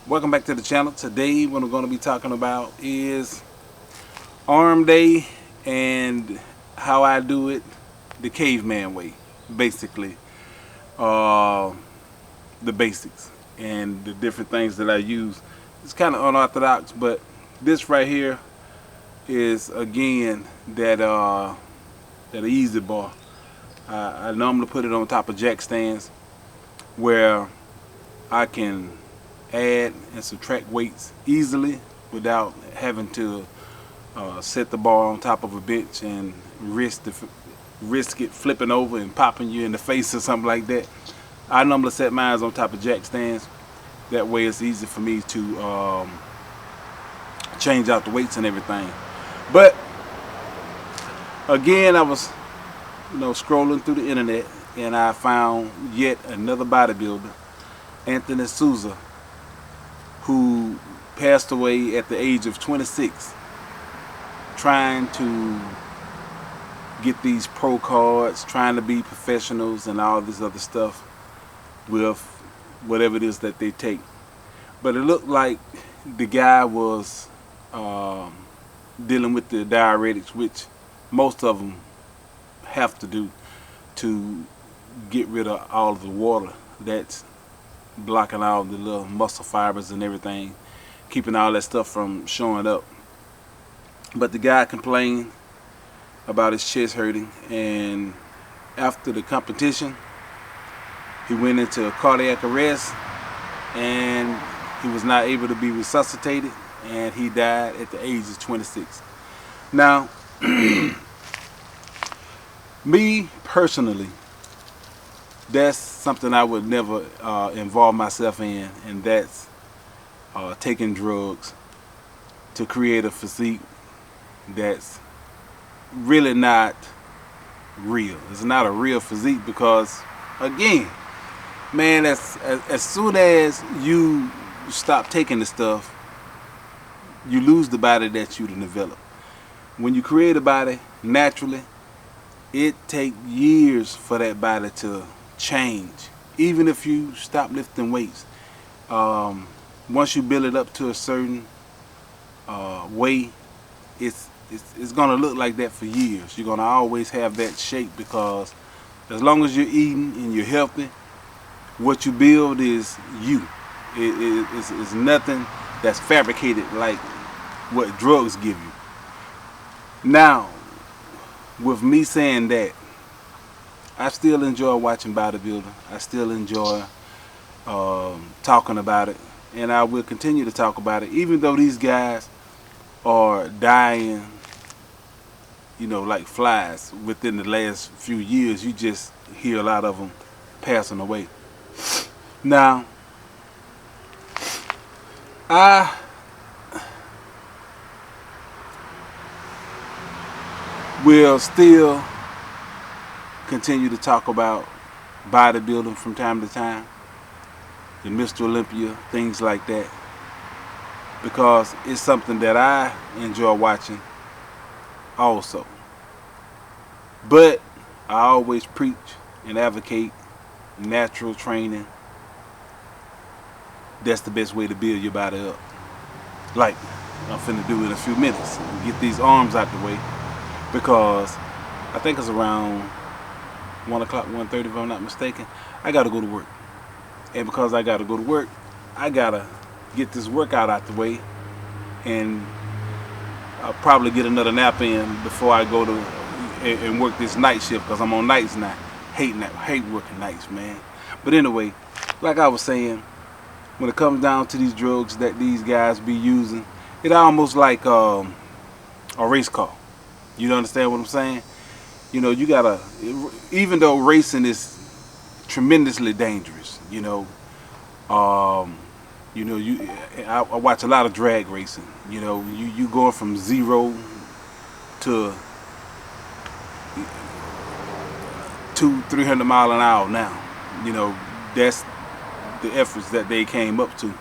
Welcome back to the channel. Today what I'm going to be talking about is arm day and how I do it the caveman way, basically. The basics and the different things that I use. It's kind of unorthodox, but this right here is again that easy bar. I normally put it on top of jack stands where I can add and subtract weights easily without having to set the bar on top of a bench and risk it flipping over and popping you in the face or something like that. I normally set mine on top of jack stands. That way it's easy for me to change out the weights and everything. But again, I was scrolling through the internet and I found yet another bodybuilder, Anthony Souza, who passed away at the age of 26 trying to get these pro cards, trying to be professionals and all this other stuff with whatever it is that they take. But it looked like the guy was dealing with the diuretics, which most of them have to do to get rid of all of the water that's blocking all the little muscle fibers and everything, keeping all that stuff from showing up. But the guy complained about his chest hurting, and after the competition he went into cardiac arrest and he was not able to be resuscitated, and he died at the age of 26. Now me personally, that's something I would never involve myself in, and that's taking drugs to create a physique that's really not real. It's not a real physique because, again, man, as soon as you stop taking the stuff, you lose the body that you develop. When you create a body naturally, it takes years for that body to change. Even if you stop lifting weights, once you build it up to a certain way, it's gonna look like that for years. You're gonna always have that shape because as long as you're eating and you're healthy, what you build is you. It's nothing that's fabricated like what drugs give you. Now, with me saying that, I still enjoy watching bodybuilding. I still enjoy talking about it, and I will continue to talk about it, even though these guys are dying, like flies. Within the last few years, you just hear a lot of them passing away. Now, I will still continue to talk about bodybuilding from time to time, the Mr. Olympia, things like that, because it's something that I enjoy watching also. But I always preach and advocate natural training. That's the best way to build your body up, like I'm finna do in a few minutes, and get these arms out the way, because I think it's around 1 o'clock, 1:30 if I'm not mistaken. I gotta go to work, and because I gotta go to work, I gotta get this workout out the way, and I'll probably get another nap in before I go to and work this night shift, because I'm on nights now. Hate working nights, man. But anyway, like I was saying, when it comes down to these drugs that these guys be using, it almost like a race car. You understand what I'm saying? You gotta, even though racing is tremendously dangerous, I watch a lot of drag racing. You going from 0 to 200-300 miles an hour now. That's the efforts that they came up to.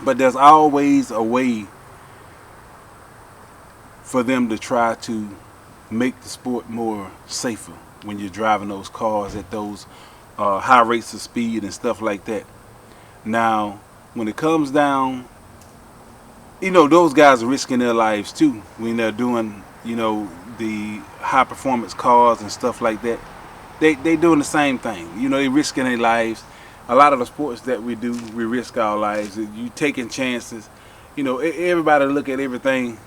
But there's always a way for them to try to make the sport more safer when you're driving those cars at those high rates of speed and stuff like that. Now, when it comes down, you know, those guys are risking their lives too when they're doing, you know, the high performance cars and stuff like that. They doing the same thing. You know, they risking their lives. A lot of the sports that we do, we risk our lives. You taking chances. You know, everybody look at everything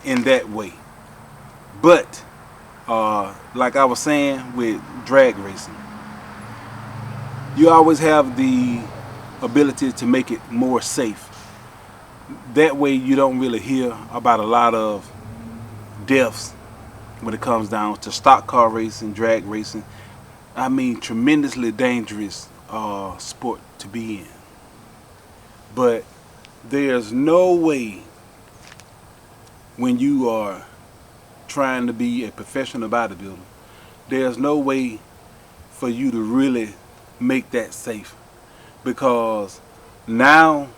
in that way. But like I was saying with drag racing, you always have the ability to make it more safe. That way you don't really hear about a lot of deaths when it comes down to stock car racing, drag racing. I mean, tremendously dangerous sport to be in. But there's no way when you are trying to be a professional bodybuilder, there's no way for you to really make that safe, because now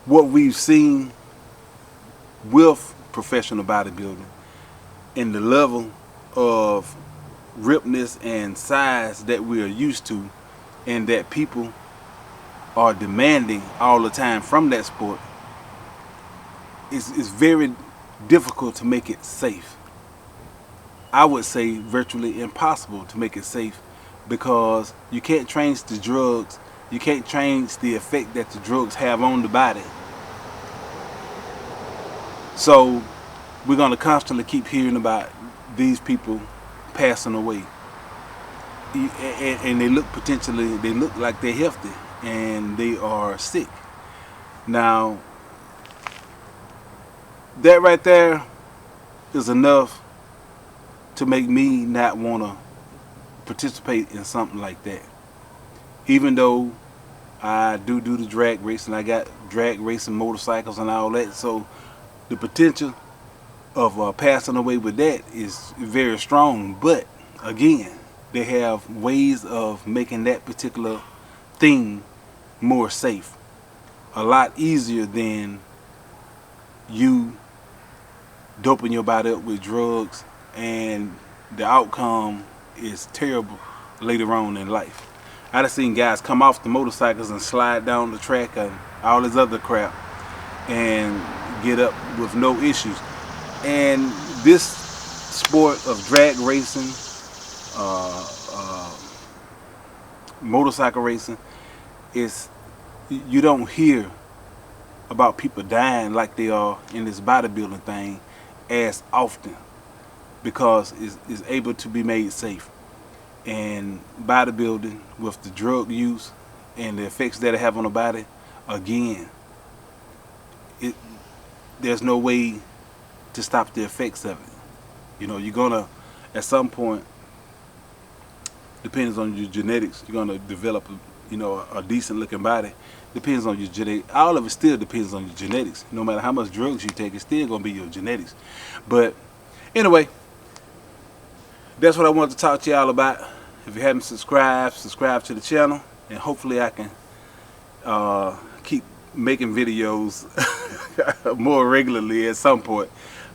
what we've seen with professional bodybuilding and the level of ripness and size that we are used to and that people are demanding all the time from that sport, it's very difficult to make it safe. I would say virtually impossible to make it safe, because you can't change the drugs, you can't change the effect that the drugs have on the body. So we're going to constantly keep hearing about these people passing away, and they look like they're healthy and they are sick. Now that right there is enough to make me not want to participate in something like that. Even though I do the drag racing, I got drag racing motorcycles and all that, so the potential of passing away with that is very strong. But again, they have ways of making that particular thing more safe, a lot easier than you doping your body up with drugs and the outcome is terrible later on in life. I done seen guys come off the motorcycles and slide down the track and all this other crap and get up with no issues. And this sport of drag racing, motorcycle racing, is, you don't hear about people dying like they are in this bodybuilding thing as often, because it's able to be made safe. And bodybuilding, with the drug use and the effects that it have on the body, again, there's no way to stop the effects of it. You know, you're gonna, at some point, depends on your genetics, you're gonna develop, you know, a decent looking body. Depends on your genetics. All of it still depends on your genetics. No matter how much drugs you take, it's still gonna be your genetics. But anyway, that's what I wanted to talk to y'all about. If you haven't subscribed, subscribe to the channel, and hopefully I can keep making videos more regularly at some point.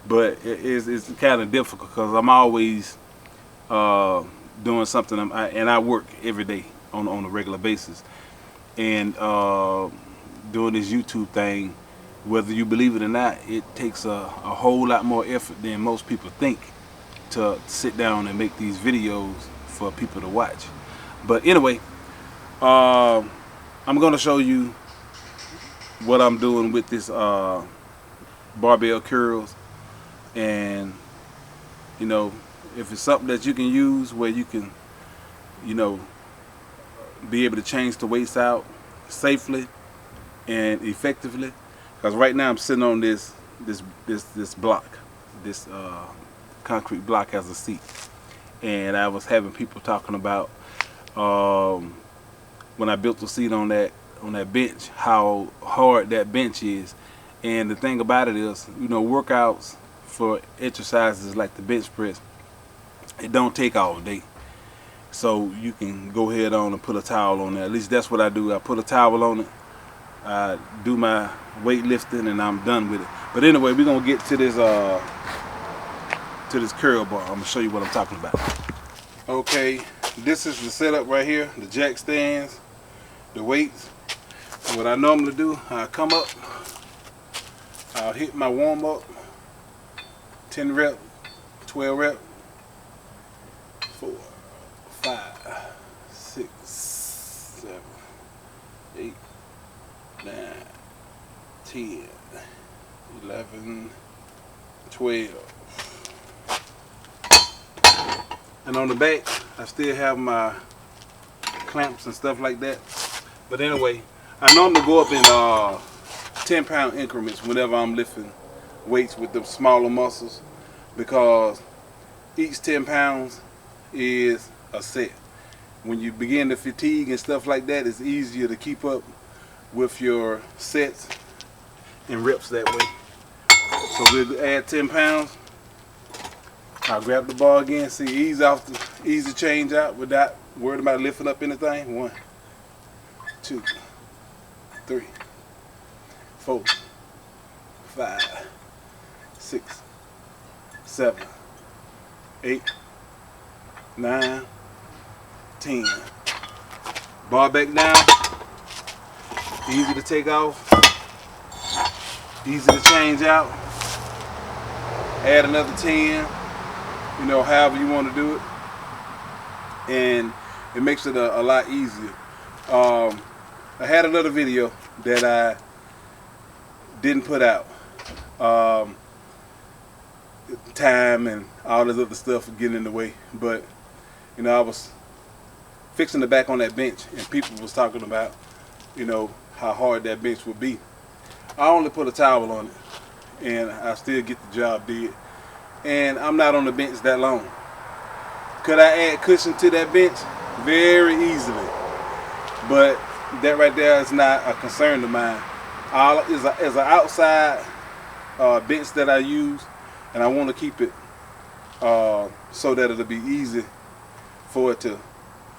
But it's kind of difficult because I'm always doing something, and I work every day on a regular basis. And doing this YouTube thing, whether you believe it or not, it takes a whole lot more effort than most people think to sit down and make these videos for people to watch. But anyway, I'm gonna show you what I'm doing with this barbell curls. And you know, if it's something that you can use where you can, you know, be able to change the weights out safely and effectively, because right now I'm sitting on this block, this concrete block as a seat. And I was having people talking about when I built the seat on that bench, how hard that bench is. And the thing about it is, you know, workouts for exercises like the bench press, it don't take all day. So you can go ahead on and put a towel on there. At least that's what I do. I put a towel on it, I do my weightlifting, and I'm done with it. But anyway, we're gonna get to this curl bar. I'm gonna show you what I'm talking about. Okay, this is the setup right here, the jack stands, the weights. what I normally do, I come up, I'll hit my warm up, 10 rep, 12 rep, 4, 5, 6, 7, 8, 9, 10, 11, 12. And on the back, I still have my clamps and stuff like that. But anyway, I normally go up in 10-pound increments whenever I'm lifting weights with the smaller muscles, because each 10 pounds is a set. When you begin to fatigue and stuff like that, it's easier to keep up with your sets and reps that way. So we'll add 10 pounds. I'll grab the bar again, see, easy change out without worried about lifting up anything. 1, 2, 3, 4, 5, 6, 7, 8, 9, 10. Bar back down. Easy to take off. Easy to change out. Add another 10. You know, however you want to do it. And it makes it a lot easier. I had another video that I didn't put out. Time and all this other stuff getting in the way. But, you know, I was fixing the back on that bench and people was talking about, you know, how hard that bench would be. I only put a towel on it and I still get the job did. And I'm not on the bench that long. Could I add cushion to that bench? Very easily. But that right there is not a concern of mine. Is an outside bench that I use, and I want to keep it so that it'll be easy for it to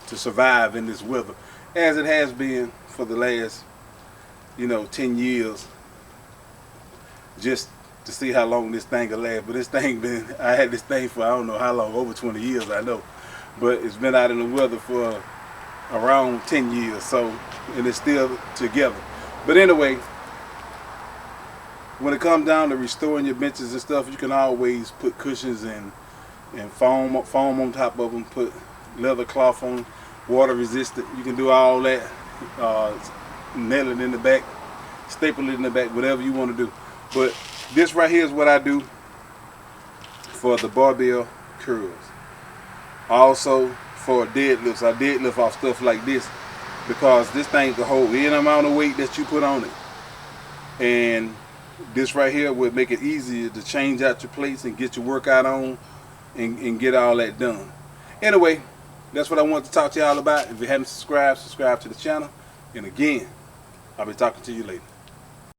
survive in this weather, as it has been for the last, you know, 10 years. Just to see how long this thing will last. But this thing I had this thing for I don't know how long, over 20 years I know. But it's been out in the weather for around 10 years, so, and it's still together. But anyway, when it comes down to restoring your benches and stuff, you can always put cushions and foam on top of them, put leather cloth on, water resistant. You can do all that, nail it in the back, staple it in the back, whatever you want to do. But this right here is what I do for the barbell curls. Also for deadlifts, I deadlift off stuff like this because this thing can hold any amount of weight that you put on it. And this right here would make it easier to change out your plates and get your workout on and get all that done. Anyway, that's what I wanted to talk to y'all about. If you haven't subscribed, subscribe to the channel. And again, I'll be talking to you later.